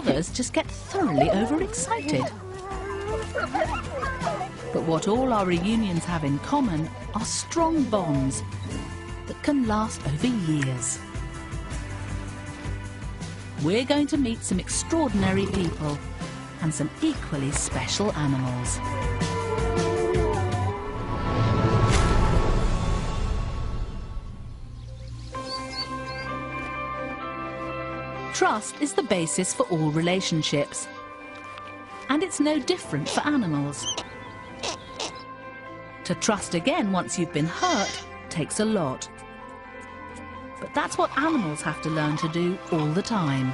Others just get thoroughly overexcited. But what all our reunions have in common are strong bonds that can last over years. We're going to meet some extraordinary people and some equally special animals. Trust is the basis for all relationships, and it's no different for animals. To trust again once you've been hurt takes a lot. But that's what animals have to learn to do all the time.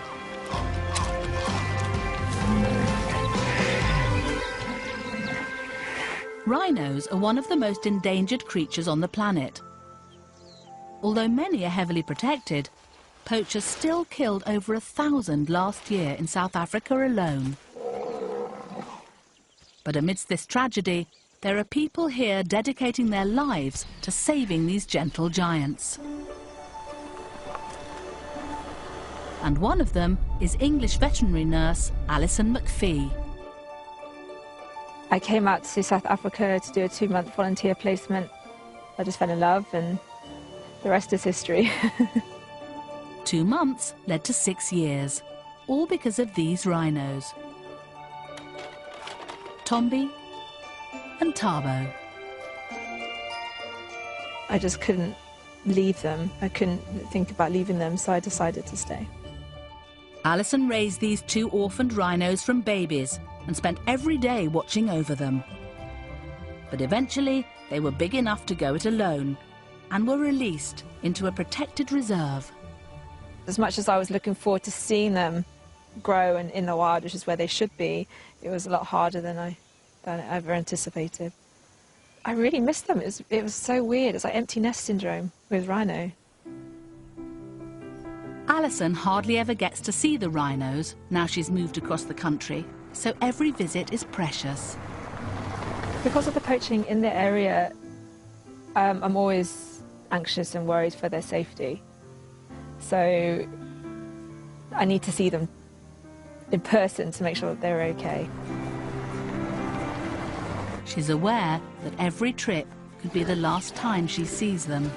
Rhinos are one of the most endangered creatures on the planet. Although many are heavily protected, poachers still killed over 1,000 last year in South Africa alone. But amidst this tragedy, there are people here dedicating their lives to saving these gentle giants. And one of them is English veterinary nurse Alison McPhee. I came out to South Africa to do a 2-month volunteer placement. I just fell in love and the rest is history. 2 months led to 6 years, all because of these rhinos. Tombi and Tabo. I just couldn't leave them. I couldn't think about leaving them, so I decided to stay. Alison raised these 2 orphaned rhinos from babies and spent every day watching over them. But eventually, they were big enough to go it alone and were released into a protected reserve. As much as I was looking forward to seeing them grow and in the wild, which is where they should be, it was a lot harder than I ever anticipated. I really missed them. It was so weird. It's like empty nest syndrome with rhino. Alison hardly ever gets to see the rhinos now she's moved across the country, so every visit is precious. Because of the poaching in the area, I'm always anxious and worried for their safety. So I need to see them in person to make sure that they're okay. She's aware that every trip could be the last time she sees them.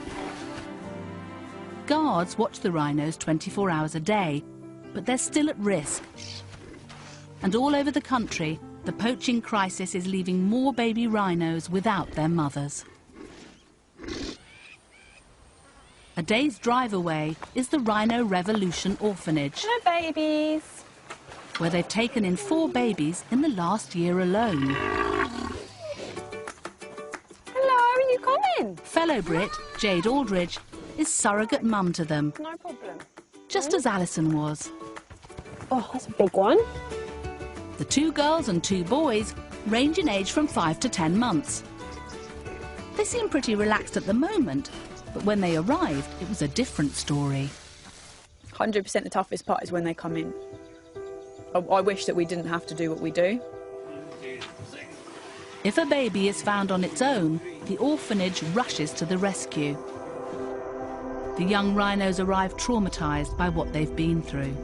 Guards watch the rhinos 24 hours a day, but they're still at risk. And all over the country, the poaching crisis is leaving more baby rhinos without their mothers. A day's drive away is the Rhino Revolution Orphanage. Hello, babies. Where they've taken in 4 babies in the last year alone. Hello, are you coming? Fellow Brit, Jade Aldridge, is surrogate mum to them. No problem. Just as Alison was. Oh, that's a big one. The 2 girls and 2 boys range in age from 5 to 10 months. They seem pretty relaxed at the moment, but when they arrived, it was a different story. 100% the toughest part is when they come in. I wish that we didn't have to do what we do. If a baby is found on its own, the orphanage rushes to the rescue. The young rhinos arrive traumatised by what they've been through.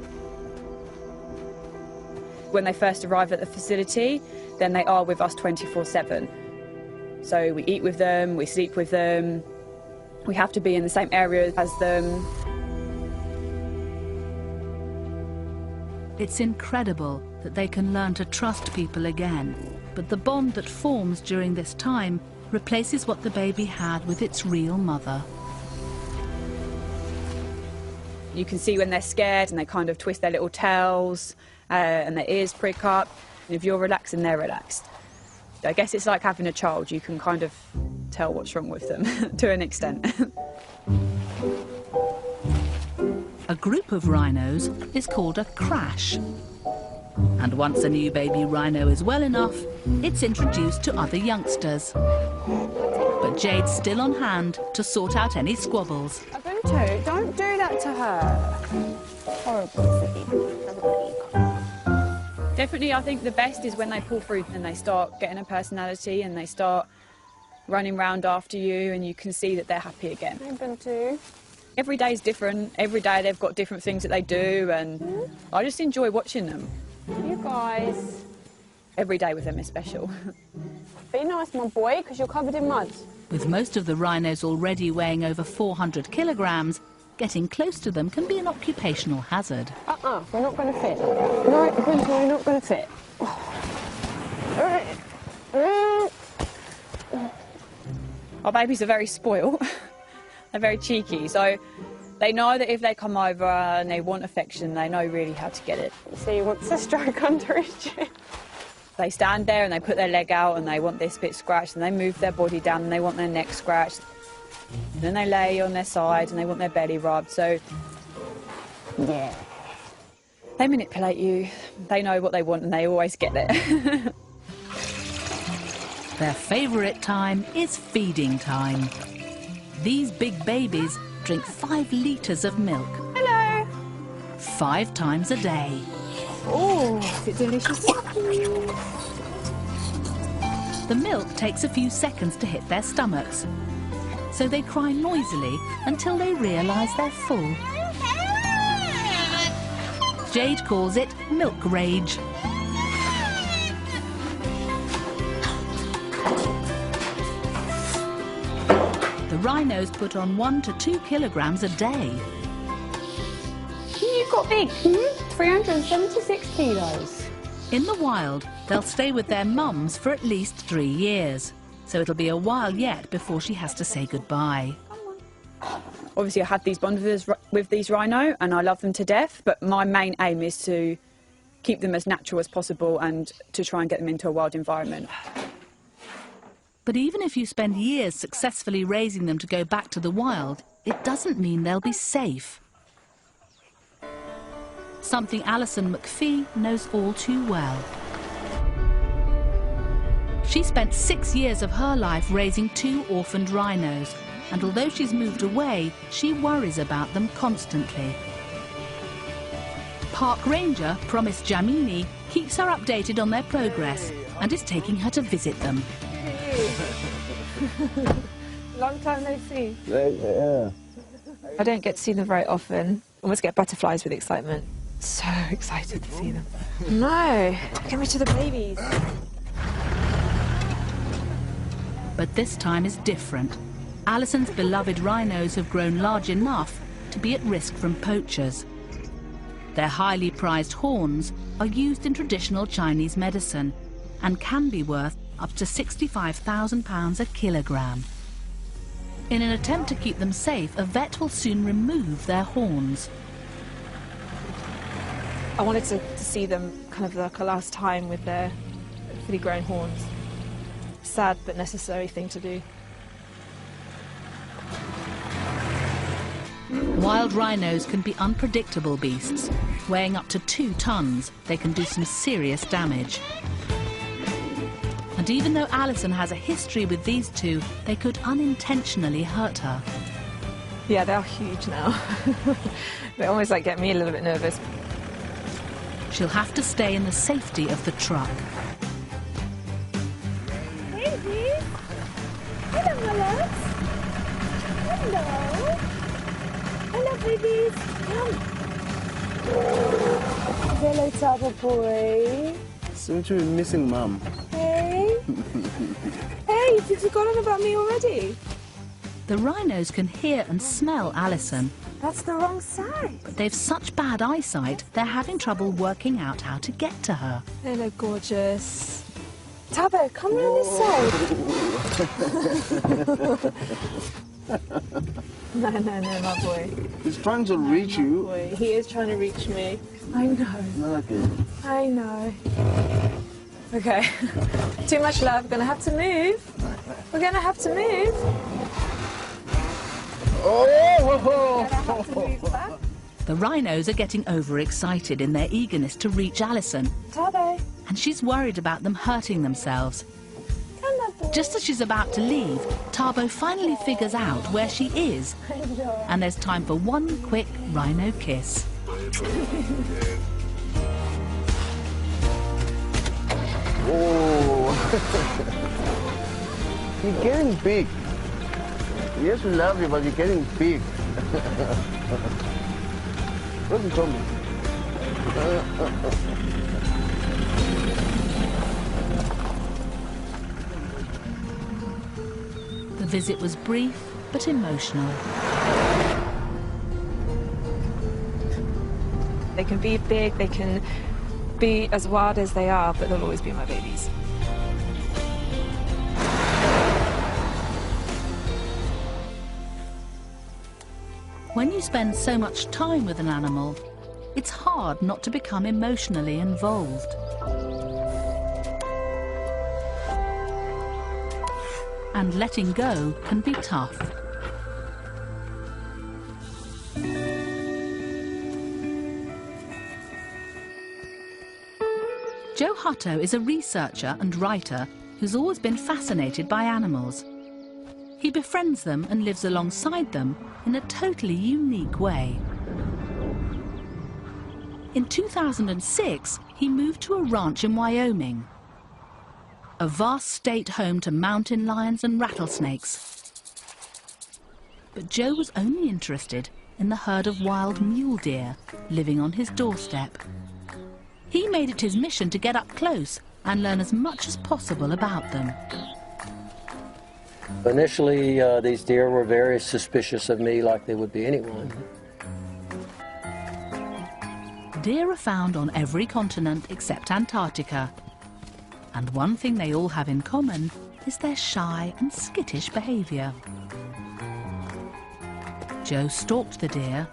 When they first arrive at the facility, then they are with us 24/7. So we eat with them, we sleep with them, we have to be in the same area as them. It's incredible that they can learn to trust people again, but the bond that forms during this time replaces what the baby had with its real mother. You can see when they're scared and they kind of twist their little tails and their ears prick up. And if you're relaxed, they're relaxed. I guess it's like having a child. You can kind of tell what's wrong with them to an extent. A group of rhinos is called a crash. And once a new baby rhino is well enough, it's introduced to other youngsters. But Jade's still on hand to sort out any squabbles. Ubuntu, don't do that to her. Horrible. Definitely, I think the best is when they pull through and they start getting a personality and they start running round after you and you can see that they're happy again. Ubuntu. Every day is different. Every day they've got different things that they do, and I just enjoy watching them. You guys, Every day with them is special. be nice, my boy, because you're covered in mud. With most of the rhinos already weighing over 400 kilograms, getting close to them can be an occupational hazard. We're not going to fit. No, we're not going to fit. Our babies are very spoiled. They're very cheeky, so they know that if they come over and they want affection, they know really how to get it. So he wants to stroke under his chin. They stand there and they put their leg out and they want this bit scratched, and they move their body down and they want their neck scratched. And then they lay on their side and they want their belly rubbed, so Yeah. they manipulate you. They know what they want and they always get it. Their favourite time is feeding time. These big babies drink 5 litres of milk. Hello. 5 times a day. Oh, is it delicious? The milk takes a few seconds to hit their stomachs, so they cry noisily until they realise they're full. Jade calls it milk rage. The rhinos put on 1 to 2 kilograms a day. You got big. 376 kilos. In the wild, they'll stay with their mums for at least 3 years, so it'll be a while yet before she has to say goodbye. Obviously I have these bonds with these rhino and I love them to death, but my main aim is to keep them as natural as possible and to try and get them into a wild environment. But even if you spend years successfully raising them to go back to the wild, it doesn't mean they'll be safe. Something Alison McPhee knows all too well. She spent 6 years of her life raising 2 orphaned rhinos, and although she's moved away, she worries about them constantly. Park ranger Promise Jamini keeps her updated on their progress and is taking her to visit them. Long time no see. Yeah. I don't get to see them very often. Almost get butterflies with excitement. So excited to see them. No, get me to the babies. But this time is different. Alison's beloved rhinos have grown large enough to be at risk from poachers. Their highly prized horns are used in traditional Chinese medicine and can be worth up to £65,000 a kilogram. In an attempt to keep them safe, a vet will soon remove their horns. I wanted to see them kind of like a last time with their fully grown horns. Sad but necessary thing to do. Wild rhinos can be unpredictable beasts. Weighing up to 2 tons, they can do some serious damage. And even though Alison has a history with these 2, they could unintentionally hurt her. Yeah, they're huge now. They almost like get me a little bit nervous. She'll have to stay in the safety of the truck. Baby. Hello, my loves. Hello. Hello, babies. Come. Hello, Tapa boy. Seem to be missing Mum. Hey. Hey, you've forgotten about me already. The rhinos can hear and smell Alison, That's the wrong side. but they've such bad eyesight, they're having trouble working out how to get to her. They look gorgeous. Tabo, come round this side. No, my boy. He's trying to reach you. Boy, he is trying to reach me. I know. Okay. I know. Okay. Too much love. We're gonna have to move. We're gonna have to move. Oh! The rhinos are getting overexcited in their eagerness to reach Alison, Tabo, and she's worried about them hurting themselves. come on, boy. Just as she's about to leave, Tabo finally figures out where she is, and there's time for one quick rhino kiss. Oh! You're getting big. Yes, we love you, but you're getting big. Where's Tommy? The visit was brief but emotional. They can be big, they can be as wild as they are, but they'll always be my babies. When you spend so much time with an animal, it's hard not to become emotionally involved. And letting go can be tough. Joe Hutto is a researcher and writer who's always been fascinated by animals. He befriends them and lives alongside them in a totally unique way. In 2006, he moved to a ranch in Wyoming, a vast state home to mountain lions and rattlesnakes. But Joe was only interested in the herd of wild mule deer living on his doorstep. He made it his mission to get up close and learn as much as possible about them. Initially, these deer were very suspicious of me, like they would be anyone. Deer are found on every continent except Antarctica. And one thing they all have in common is their shy and skittish behaviour. Joe stalked the deer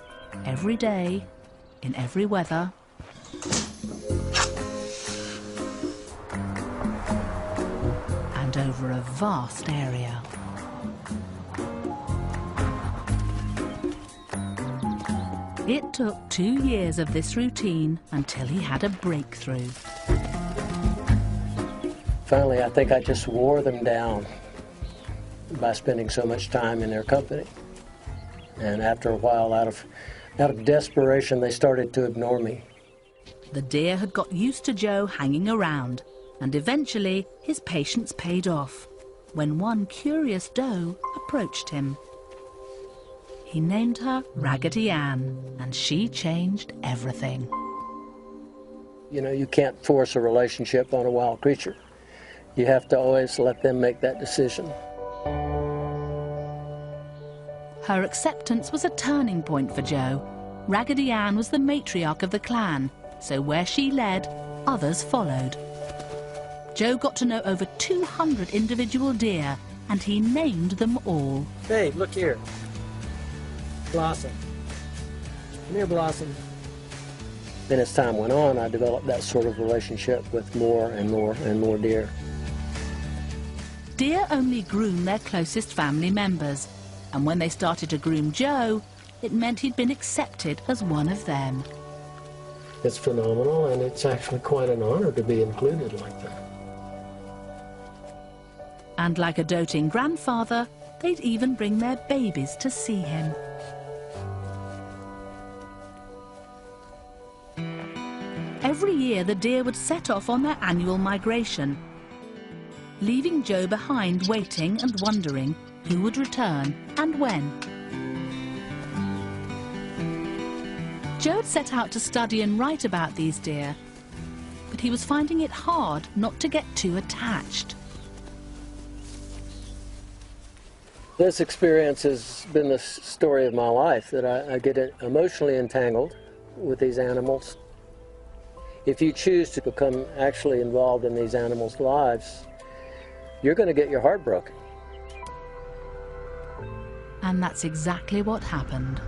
every day, in every weather. And over a vast area. It took 2 years of this routine until he had a breakthrough. Finally, I think I just wore them down by spending so much time in their company. And after a while, out of desperation, they started to ignore me. The deer had got used to Joe hanging around, and eventually his patience paid off when one curious doe approached him. He named her Raggedy Ann, and she changed everything. You know, you can't force a relationship on a wild creature. You have to always let them make that decision. Her acceptance was a turning point for Joe. Raggedy Ann was the matriarch of the clan, so where she led, others followed. Joe got to know over 200 individual deer, and he named them all. Hey, look here. Blossom. Come here, Blossom. Then as time went on, I developed that sort of relationship with more and more and more deer. Deer only groom their closest family members, and when they started to groom Joe, it meant he'd been accepted as one of them. It's phenomenal, and it's actually quite an honor to be included like that. And like a doting grandfather, they'd even bring their babies to see him. Every year, the deer would set off on their annual migration, leaving Joe behind waiting and wondering who would return and when. Joe had set out to study and write about these deer, but he was finding it hard not to get too attached. This experience has been the story of my life, that I get emotionally entangled with these animals. If you choose to become actually involved in these animals' lives, you're going to get your heart broken. And that's exactly what happened.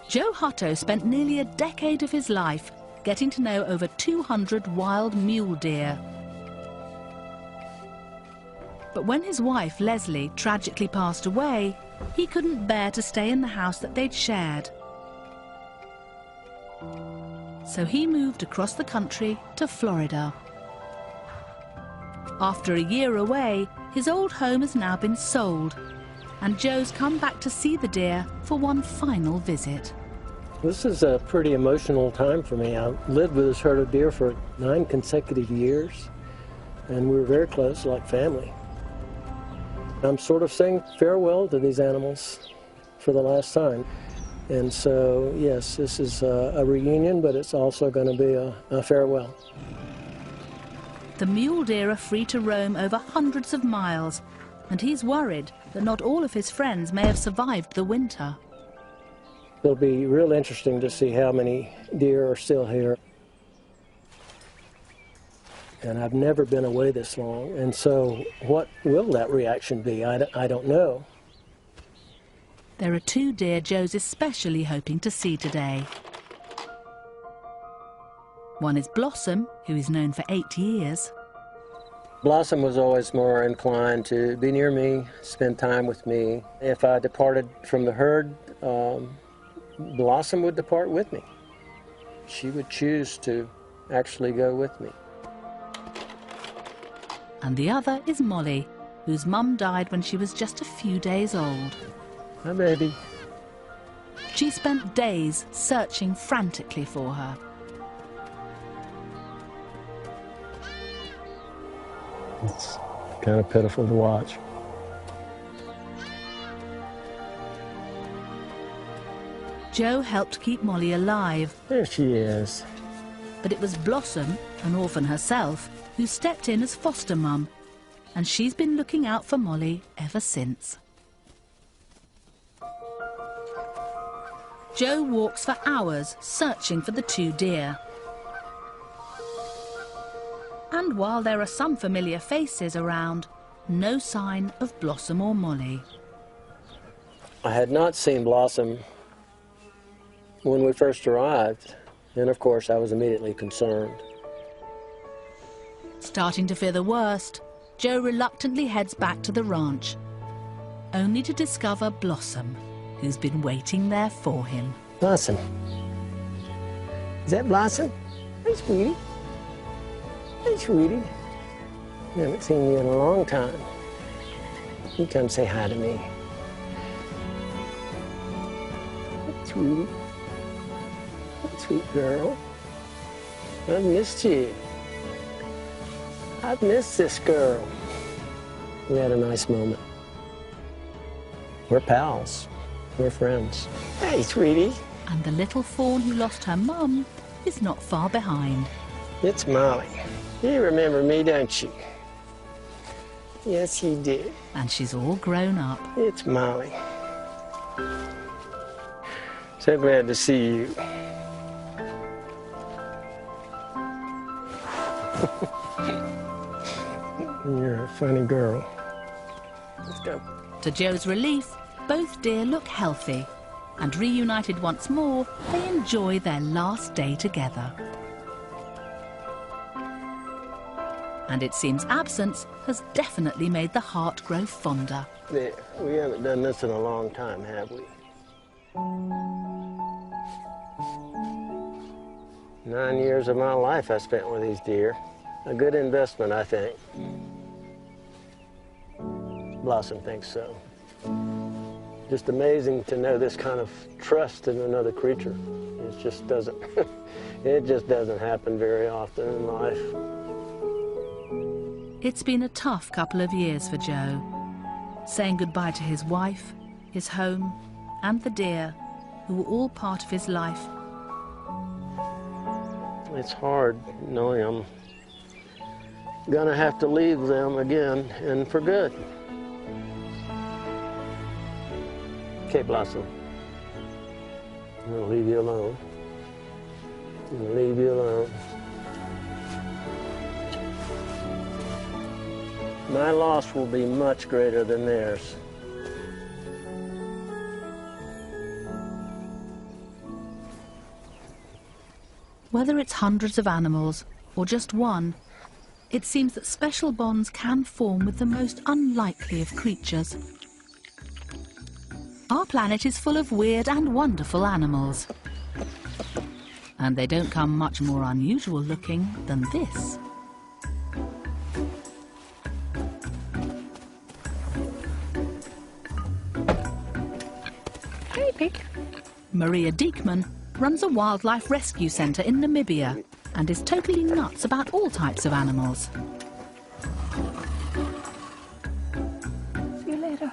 Joe Hutto spent nearly a decade of his life getting to know over 200 wild mule deer. But when his wife, Leslie, tragically passed away, he couldn't bear to stay in the house that they'd shared. So he moved across the country to Florida. After a year away, his old home has now been sold, and Joe's come back to see the deer for one final visit. This is a pretty emotional time for me. I lived with this herd of deer for 9 consecutive years, and we were very close, like family. I'm sort of saying farewell to these animals for the last time. And so, yes, this is a reunion, but it's also going to be a farewell. The mule deer are free to roam over hundreds of miles, and he's worried that not all of his friends may have survived the winter. It'll be real interesting to see how many deer are still here. And I've never been away this long, and so what will that reaction be? I don't know. There are 2 deer Joe's especially hoping to see today. One is Blossom, who is known for 8 years. Blossom was always more inclined to be near me, spend time with me. If I departed from the herd, Blossom would depart with me. She would choose to actually go with me. And the other is Molly, whose mum died when she was just a few days old. Hi, baby. She spent days searching frantically for her. It's kind of pitiful to watch. Joe helped keep Molly alive, There she is. but it was Blossom, an orphan herself, who stepped in as foster mum, and she's been looking out for Molly ever since. Joe walks for hours searching for the 2 deer. And while there are some familiar faces around, no sign of Blossom or Molly. I had not seen Blossom when we first arrived, and of course I was immediately concerned. Starting to fear the worst, Joe reluctantly heads back to the ranch, only to discover Blossom, who's been waiting there for him. Blossom. Is that Blossom? Hey, sweetie. Hey, sweetie. I haven't seen you in a long time. You come say hi to me. Hey, sweetie. Hey, sweet girl. I've missed you. I've missed this girl. We had a nice moment. We're pals. We're friends. Hey, sweetie. And the little fawn who lost her mum is not far behind. It's Molly. You remember me, don't you? Yes, you did. And she's all grown up. It's Molly. So glad to see you. You're a funny girl. Let's go. To Joe's relief, both deer look healthy, and reunited once more, they enjoy their last day together. And it seems absence has definitely made the heart grow fonder. There. We haven't done this in a long time, have we? 9 years of my life I spent with these deer. A good investment, I think. Blossom thinks so. Just amazing to know this kind of trust in another creature. It just doesn't, it just doesn't happen very often in life. It's been a tough couple of years for Joe, saying goodbye to his wife, his home, and the deer, who were all part of his life. It's hard knowing I'm gonna have to leave them again, and for good. Okay, Blossom. I'm gonna leave you alone. I'm gonna leave you alone. My loss will be much greater than theirs. Whether it's hundreds of animals or just one, it seems that special bonds can form with the most unlikely of creatures. Our planet is full of weird and wonderful animals. And they don't come much more unusual looking than this. Hey, pig. Maria Diekman runs a wildlife rescue centre in Namibia and is totally nuts about all types of animals. See you later.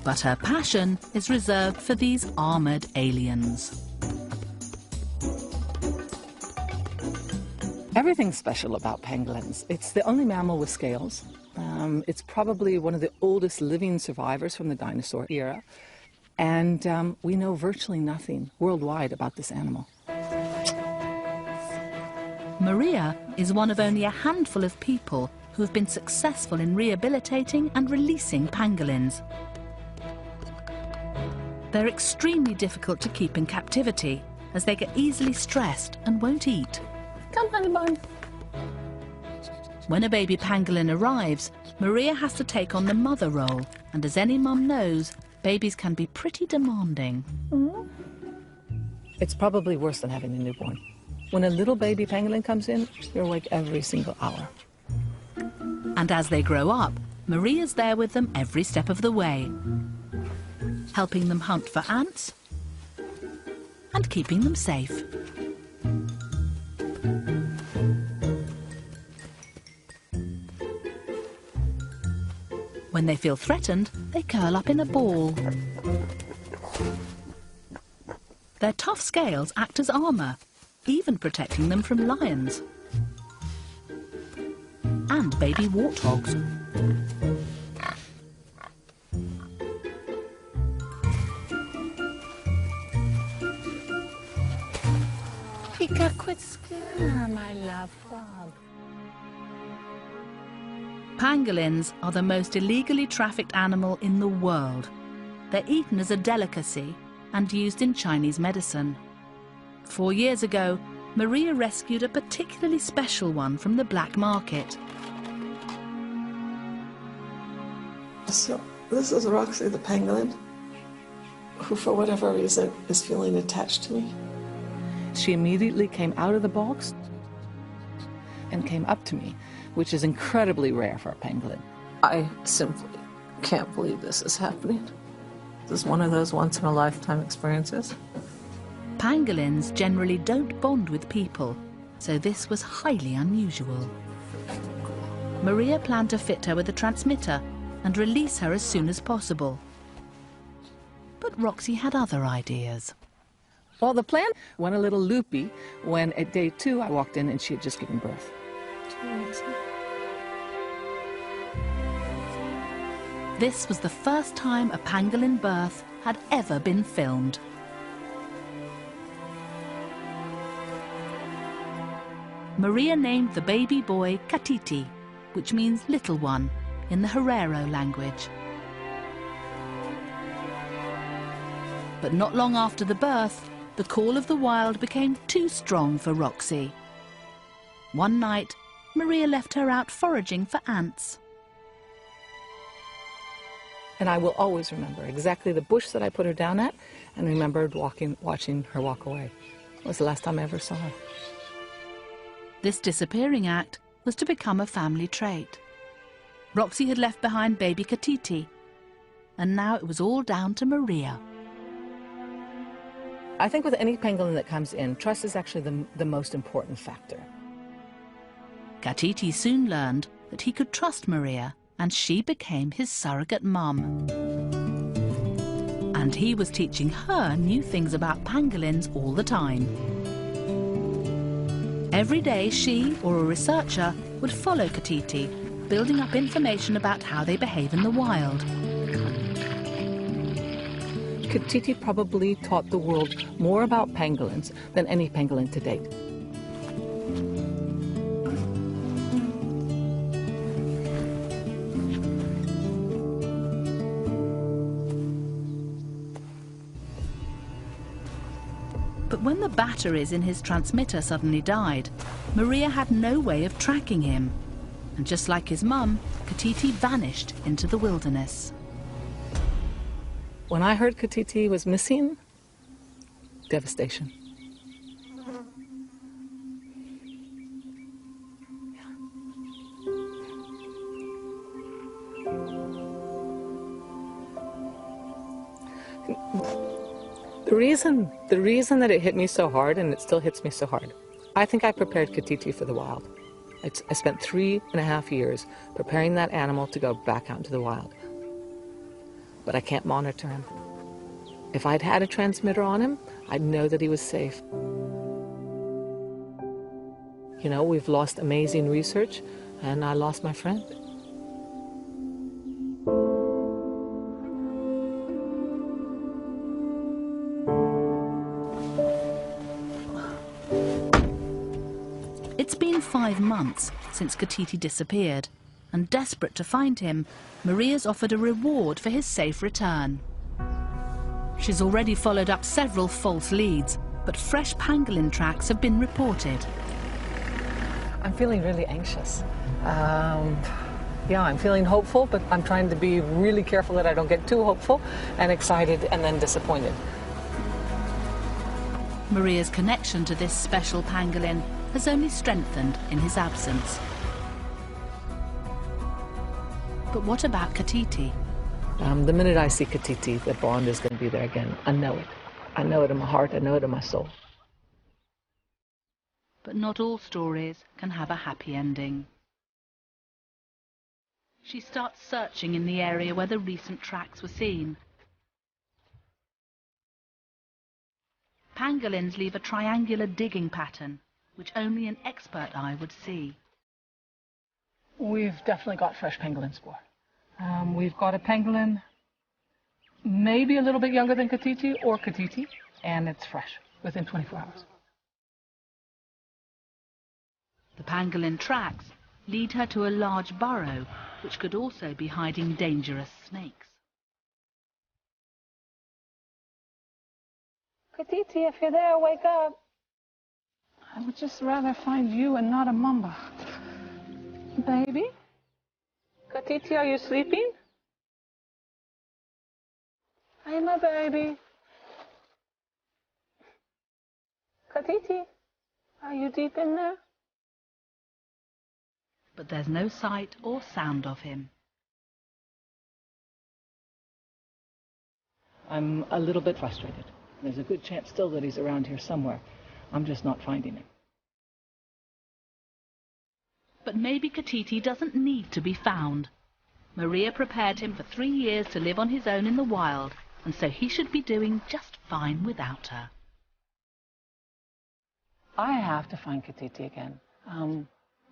But her passion is reserved for these armoured aliens. Everything's special about pangolins. It's the only mammal with scales. It's probably one of the oldest living survivors from the dinosaur era. And we know virtually nothing worldwide about this animal. Maria is one of only a handful of people who have been successful in rehabilitating and releasing pangolins. They're extremely difficult to keep in captivity, as they get easily stressed and won't eat. Come, honey bun. When a baby pangolin arrives, Maria has to take on the mother role, and as any mum knows, babies can be pretty demanding. It's probably worse than having a newborn. When a little baby pangolin comes in, you're awake every single hour. And as they grow up, Maria's there with them every step of the way, helping them hunt for ants and keeping them safe. When they feel threatened, they curl up in a ball. Their tough scales act as armour, even protecting them from lions and baby warthogs. Pika, quit scaring my love frog. Pangolins are the most illegally trafficked animal in the world. They're eaten as a delicacy and used in Chinese medicine. 4 years ago, Maria rescued a particularly special one from the black market. So this is Roxy the pangolin, who for whatever reason is feeling attached to me. She immediately came out of the box and came up to me, which is incredibly rare for a pangolin. I simply can't believe this is happening. This is one of those once-in-a-lifetime experiences. Pangolins generally don't bond with people, so this was highly unusual. Maria planned to fit her with a transmitter and release her as soon as possible. But Roxy had other ideas. Well, the plan went a little loopy when at day 2 I walked in and she had just given birth. This was the first time a pangolin birth had ever been filmed. Maria named the baby boy Katiti, which means little one in the Herero language. But not long after the birth, the call of the wild became too strong for Roxy. One night, Maria left her out foraging for ants. And I will always remember exactly the bush that I put her down at, and remembered watching her walk away. It was the last time I ever saw her. This disappearing act was to become a family trait. Roxy had left behind baby Katiti, and now it was all down to Maria. I think with any pangolin that comes in, trust is actually the most important factor. Katiti soon learned that he could trust Maria, and she became his surrogate mum. And he was teaching her new things about pangolins all the time. Every day she, or a researcher, would follow Katiti, building up information about how they behave in the wild. Katiti probably taught the world more about pangolins than any pangolin to date. But when the batteries in his transmitter suddenly died, Maria had no way of tracking him. And just like his mum, Katiti vanished into the wilderness. When I heard Katiti was missing, devastation. The reason that it hit me so hard, and it still hits me so hard, I think I prepared Ka-Titi for the wild. I spent 3.5 years preparing that animal to go back out into the wild. But I can't monitor him. If I'd had a transmitter on him, I'd know that he was safe. You know, we've lost amazing research, and I lost my friend. It's been 5 months since Ka-Titi disappeared, and desperate to find him, Maria's offered a reward for his safe return. She's already followed up several false leads, but fresh pangolin tracks have been reported. I'm feeling really anxious. Yeah, I'm feeling hopeful, but I'm trying to be really careful that I don't get too hopeful and excited and then disappointed. Maria's connection to this special pangolin has only strengthened in his absence. But what about Ka-Titi? The minute I see Ka-Titi, the bond is going to be there again. I know it. I know it in my heart. I know it in my soul. But not all stories can have a happy ending. She starts searching in the area where the recent tracks were seen. Pangolins leave a triangular digging pattern, which only an expert eye would see. We've definitely got fresh pangolin spoor. We've got a pangolin maybe a little bit younger than Ka-Titi or Ka-Titi, and it's fresh within 24 hours. The pangolin tracks lead her to a large burrow, which could also be hiding dangerous snakes. Ka-Titi, if you're there, wake up. I would just rather find you and not a mamba. Baby? Ka-Titi, are you sleeping? Hey, my baby. Ka-Titi, are you deep in there? But there's no sight or sound of him. I'm a little bit frustrated. There's a good chance still that he's around here somewhere. I'm just not finding him. But maybe Ka-Titi doesn't need to be found. Maria prepared him for 3 years to live on his own in the wild, and so he should be doing just fine without her. I have to find Ka-Titi again.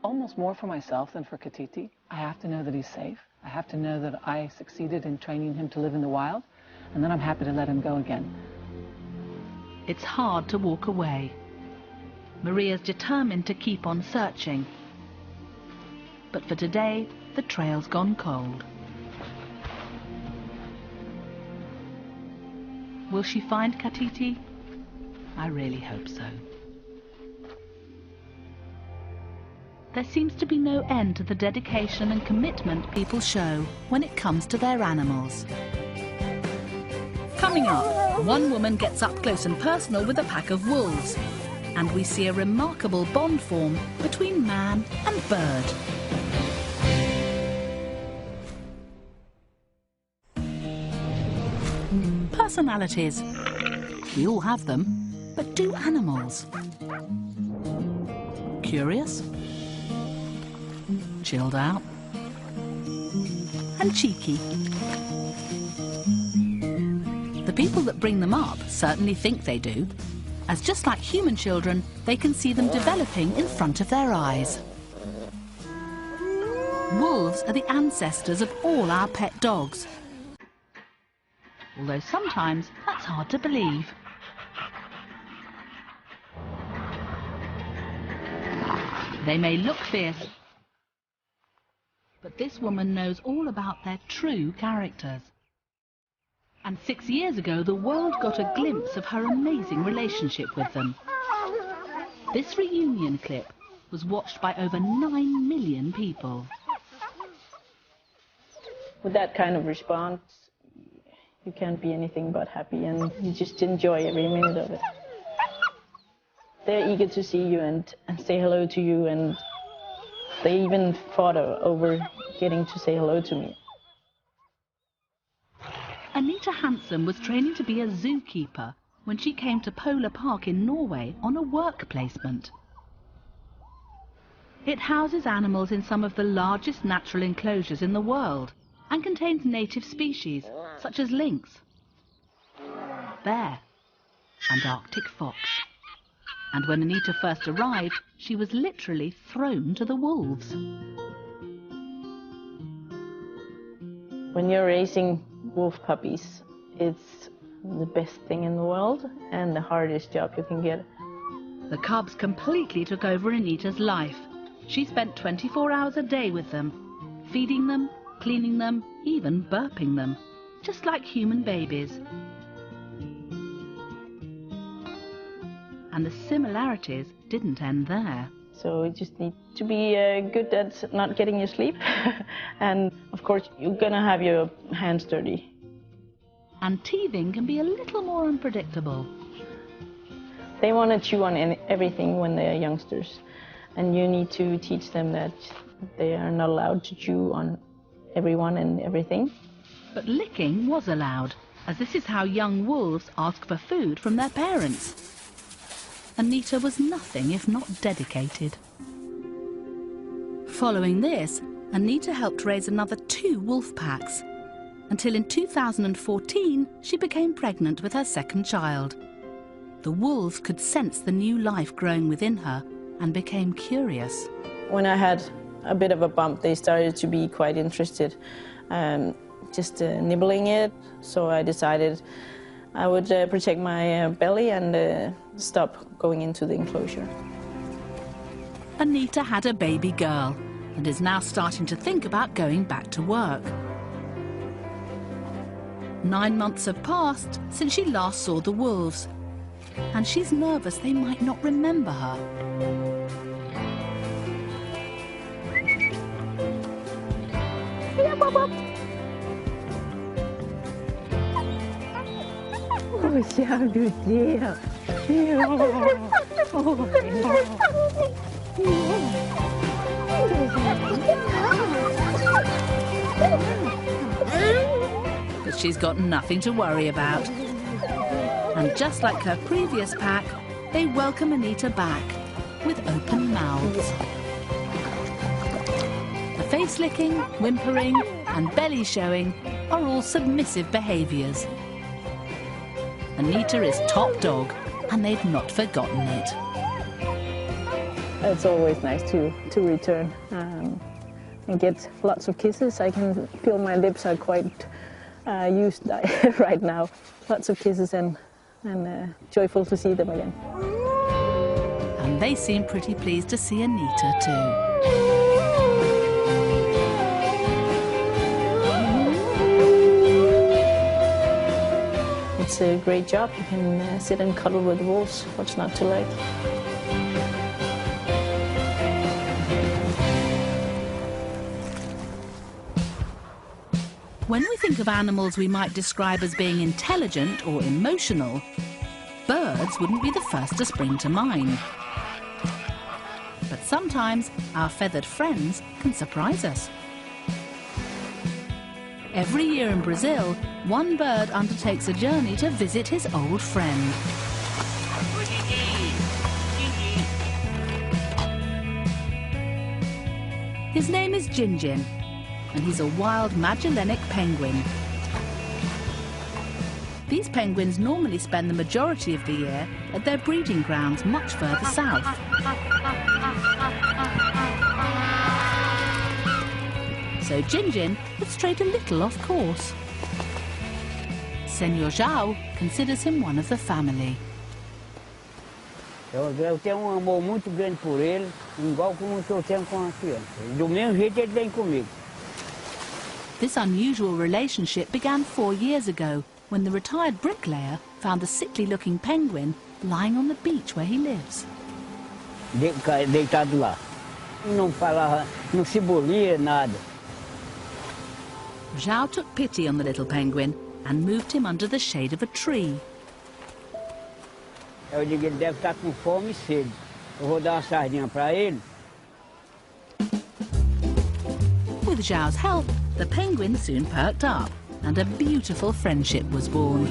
Almost more for myself than for Ka-Titi. I have to know that he's safe. I have to know that I succeeded in training him to live in the wild, and then I'm happy to let him go again. It's hard to walk away. Maria's determined to keep on searching. But for today, the trail's gone cold. Will she find Ka-Titi? I really hope so. There seems to be no end to the dedication and commitment people show when it comes to their animals. Coming up, one woman gets up close and personal with a pack of wolves, and we see a remarkable bond form between man and bird. Personalities. We all have them, but do animals? Curious? Chilled out? And cheeky? The people that bring them up certainly think they do, as just like human children, they can see them developing in front of their eyes. Wolves are the ancestors of all our pet dogs, although sometimes that's hard to believe. They may look fierce, but this woman knows all about their true characters. And 6 years ago, the world got a glimpse of her amazing relationship with them. This reunion clip was watched by over 9 million people. With that kind of response, you can't be anything but happy, and you just enjoy every minute of it. They're eager to see you and say hello to you, and they even fought over getting to say hello to me. Anita Hansen was training to be a zookeeper when she came to Polar Park in Norway on a work placement. It houses animals in some of the largest natural enclosures in the world and contains native species such as lynx, bear and Arctic fox. And when Anita first arrived, she was literally thrown to the wolves. When you're raising wolf puppies, it's the best thing in the world and the hardest job you can get. The cubs completely took over Anita's life. She spent 24 hours a day with them, feeding them, cleaning them, even burping them, just like human babies. And the similarities didn't end there. So you just need to be good at not getting your sleep. And of course, you're gonna have your hands dirty. And teething can be a little more unpredictable. They want to chew on everything when they are youngsters. And you need to teach them that they are not allowed to chew on everyone and everything. But licking was allowed, as this is how young wolves ask for food from their parents. Anita was nothing if not dedicated. Following this, Anita helped raise another 2 wolf packs, until in 2014 she became pregnant with her second child. The wolves could sense the new life growing within her and became curious. When I had a bit of a bump, they started to be quite interested, just nibbling it. So I decided I would protect my belly and stop going into the enclosure. Anita had a baby girl and is now starting to think about going back to work. 9 months have passed since she last saw the wolves, and she's nervous they might not remember her. Oh, so good, yeah. But she's got nothing to worry about. And just like her previous pack, they welcome Anita back with open mouths. The face licking, whimpering and belly showing are all submissive behaviours. Anita is top dog, and they've not forgotten it. It's always nice to return and get lots of kisses. I can feel my lips are quite used right now. Lots of kisses and joyful to see them again. And they seem pretty pleased to see Anita too. It's a great job. You can sit and cuddle with wolves. What's not to like? When we think of animals we might describe as being intelligent or emotional, birds wouldn't be the first to spring to mind. But sometimes our feathered friends can surprise us. Every year in Brazil, one bird undertakes a journey to visit his old friend. His name is Gin-Gin, and he's a wild Magellanic penguin. These penguins normally spend the majority of the year at their breeding grounds much further south. So Gin-Gin had strayed a little off course. Senor João considers him one of the family. Eu tenho amor muito grande por ele, igual como eu tenho com a criança. Do mesmo jeito ele tem comigo. This unusual relationship began 4 years ago when the retired bricklayer found the sickly-looking penguin lying on the beach where he lives. Deitado lá. Não falava, não se bolia, nada. João took pity on the little penguin and moved him under the shade of a tree. Eu digo, ele deve estar com fome e sede. Eu vou dar uma sardinha para ele. With João's help, the penguin soon perked up and a beautiful friendship was born.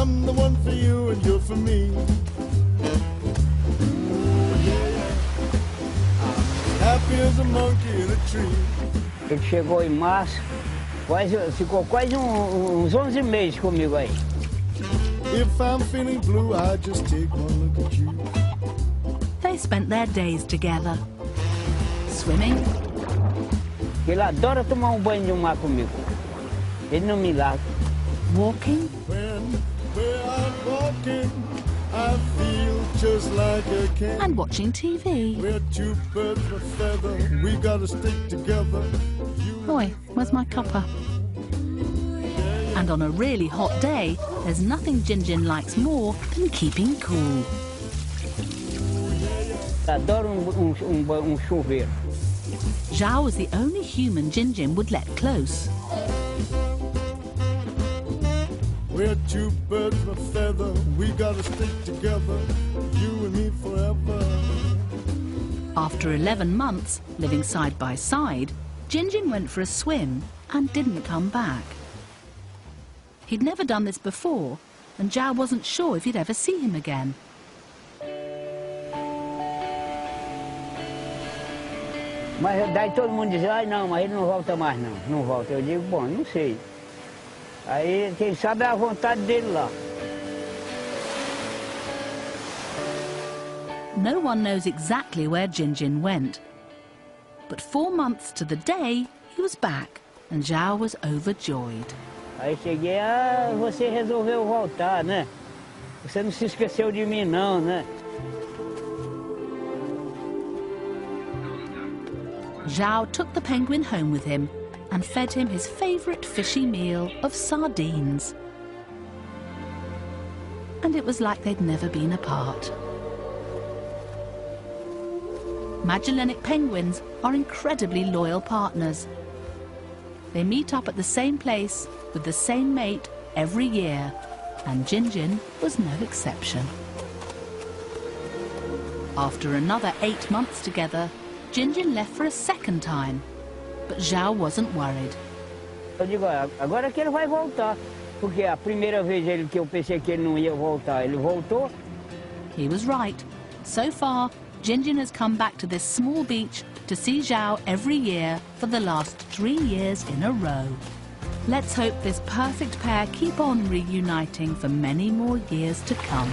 I'm the one for you and you're for me. Happy as a monkey in a tree. Ele chegou em março, ficou quase uns 11 meses comigo aí. If I'm feeling blue, I just take one look at you. They spent their days together, swimming. Ele adora tomar banho de mar comigo. Ele não me larga. Walking. When we're out walking, I feel just like a king. And watching TV. We're two birds of a feather, we gotta stick together. Oi, where's my cuppa? And on a really hot day, there's nothing Jinjin likes more than keeping cool. Adoro chuveiro. Zhao was the only human Jinjin would let close. We're two birds of a feather, we gotta stick together, you and me forever. After 11 months, living side by side, Jinjin went for a swim and didn't come back. He'd never done this before, and Zhao wasn't sure if he'd ever see him again. Mas daí todo mundo diz, ai não, mas ele não volta mais não, não volta. Eu digo, bom, não sei. Aí quem sabe é a vontade dele lá. No one knows exactly where Jinjin went. But 4 months to the day, he was back, and Zhao was overjoyed. Aí cheguei, você resolveu voltar, né? Você não se esqueceu de mim não, né? Zhao took the penguin home with him and fed him his favourite fishy meal of sardines. And it was like they'd never been apart. Magellanic penguins are incredibly loyal partners. They meet up at the same place with the same mate every year, and Jinjin was no exception. After another 8 months together, Jinjin left for a second time, but Zhao wasn't worried. Eu digo, agora que ele vai voltar, porque a primeira vez que eu pensei que ele não ia voltar, ele voltou. He was right. So far, Jinjin has come back to this small beach to see Zhao every year for the last 3 years in a row. Let's hope this perfect pair keep on reuniting for many more years to come.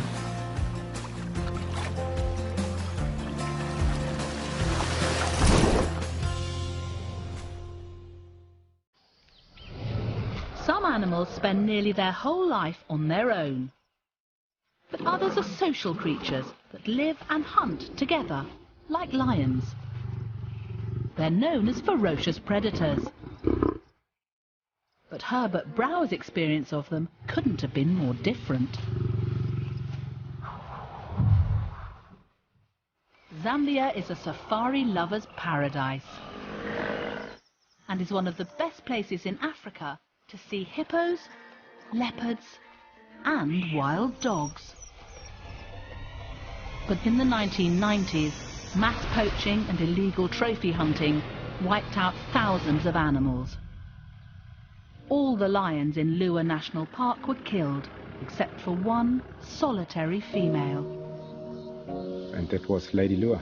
Some animals spend nearly their whole life on their own. But others are social creatures that live and hunt together, like lions. They're known as ferocious predators. But Herbert Brower's experience of them couldn't have been more different. Zambia is a safari lover's paradise and is one of the best places in Africa to see hippos, leopards and wild dogs. But in the 1990s, mass poaching and illegal trophy hunting wiped out thousands of animals. All the lions in Lua National Park were killed, except for one solitary female. And that was Lady Lua.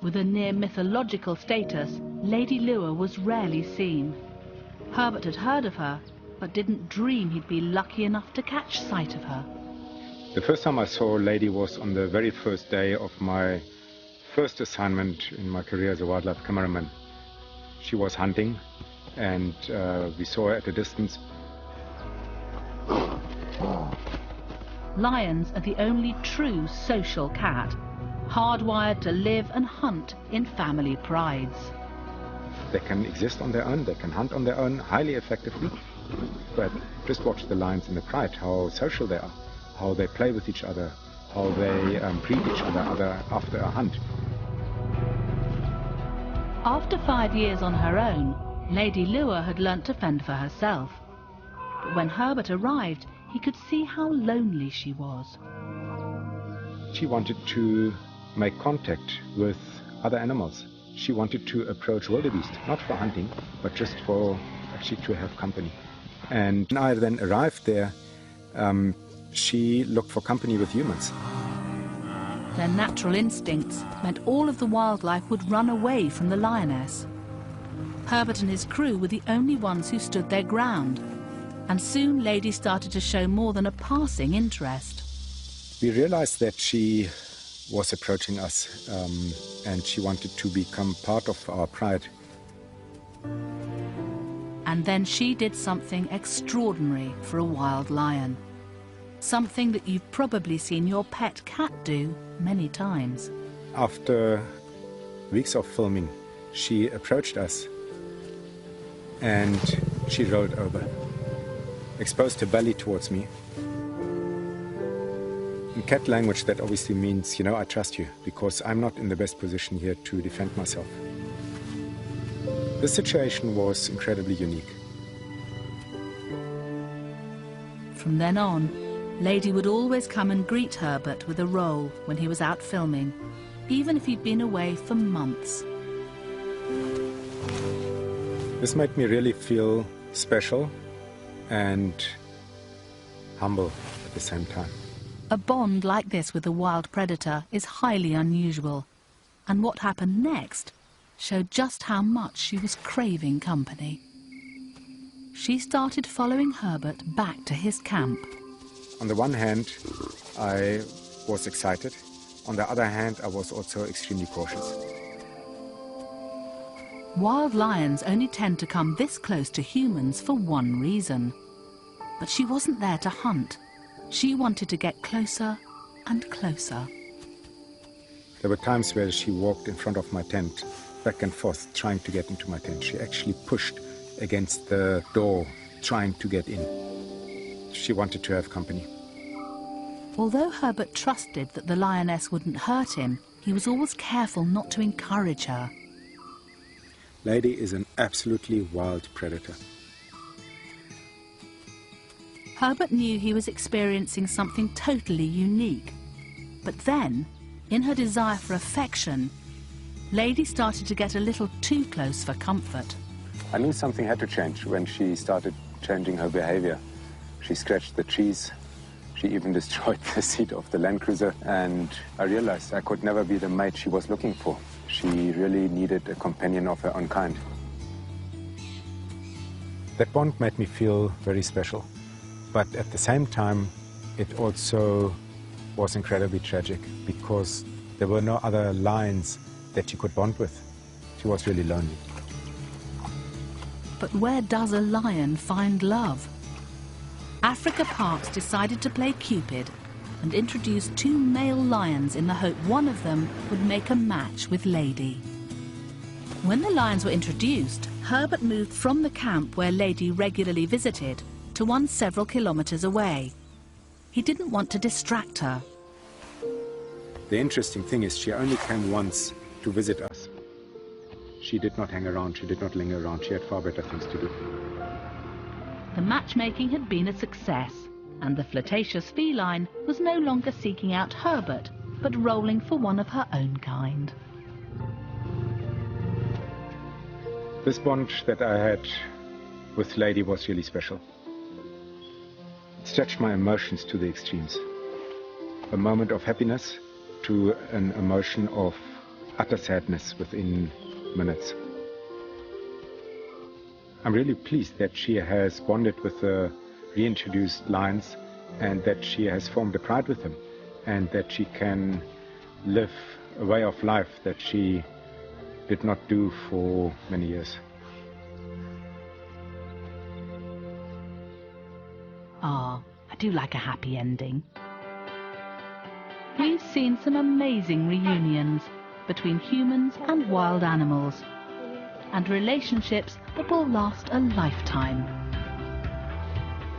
With a near mythological status, Lady Lua was rarely seen. Herbert had heard of her, but didn't dream he'd be lucky enough to catch sight of her. The first time I saw Lady was on the very first day of my first assignment in my career as a wildlife cameraman. She was hunting, and we saw her at a distance. Lions are the only true social cat, hardwired to live and hunt in family prides. They can exist on their own, they can hunt on their own highly effectively, but just watch the lions in the pride, how social they are, how they play with each other, how they greet each other after a hunt. After 5 years on her own, Lady Lua had learnt to fend for herself. But when Herbert arrived, he could see how lonely she was. She wanted to make contact with other animals. She wanted to approach wildebeest, not for hunting, but just for actually to have company. And when I then arrived there, she looked for company with humans. Their natural instincts meant all of the wildlife would run away from the lioness. Herbert and his crew were the only ones who stood their ground, and soon Lady started to show more than a passing interest. We realized that she was approaching us, and she wanted to become part of our pride. And then she did something extraordinary for a wild lion. Something that you've probably seen your pet cat do many times. After weeks of filming, she approached us and she rolled over, exposed her belly towards me. In cat language, that obviously means, you know, I trust you, because I'm not in the best position here to defend myself. This situation was incredibly unique. From then on, Lady would always come and greet Herbert with a roll when he was out filming, even if he'd been away for months. This made me really feel special and humble at the same time. A bond like this with a wild predator is highly unusual, and what happened next showed just how much she was craving company. She started following Herbert back to his camp. On the one hand, I was excited. On the other hand, I was also extremely cautious. Wild lions only tend to come this close to humans for one reason. But she wasn't there to hunt. She wanted to get closer and closer. There were times where she walked in front of my tent, back and forth, trying to get into my tent. She actually pushed against the door, trying to get in. She wanted to have company. Although Herbert trusted that the lioness wouldn't hurt him, he was always careful not to encourage her. Lady is an absolutely wild predator. Herbert knew he was experiencing something totally unique. But then, in her desire for affection, Lady started to get a little too close for comfort. I knew something had to change when she started changing her behavior. She scratched the trees. She even destroyed the seat of the Land Cruiser. And I realized I could never be the mate she was looking for. She really needed a companion of her own kind. That bond made me feel very special. But at the same time, it also was incredibly tragic, because there were no other lions that she could bond with. She was really lonely. But where does a lion find love? Africa Parks decided to play Cupid and introduced 2 male lions in the hope one of them would make a match with Lady. When the lions were introduced, Herbert moved from the camp where Lady regularly visited to one several kilometers away. He didn't want to distract her. The interesting thing is she only came once to visit us. She did not hang around, she did not linger around, she had far better things to do. The matchmaking had been a success, and the flirtatious feline was no longer seeking out Herbert, but rolling for one of her own kind. This bond that I had with Lady was really special. It stretched my emotions to the extremes. A moment of happiness to an emotion of utter sadness within minutes. I'm really pleased that she has bonded with the reintroduced lions, and that she has formed a pride with them, and that she can live a way of life that she did not do for many years. Ah, I do like a happy ending. We've seen some amazing reunions between humans and wild animals, and relationships that will last a lifetime.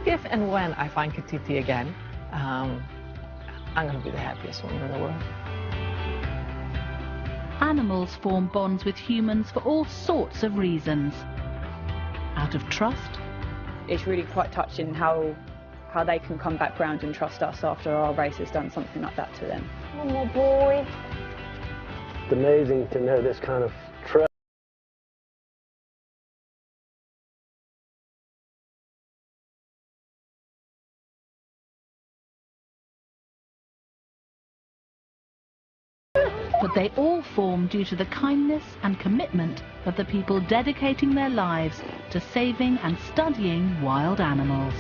If and when I find Katiti again, I'm going to be the happiest woman in the world. Animals form bonds with humans for all sorts of reasons. Out of trust. It's really quite touching how they can come back round and trust us after our race has done something like that to them. Oh, my boy. It's amazing to know this kind of but they all form due to the kindness and commitment of the people dedicating their lives to saving and studying wild animals.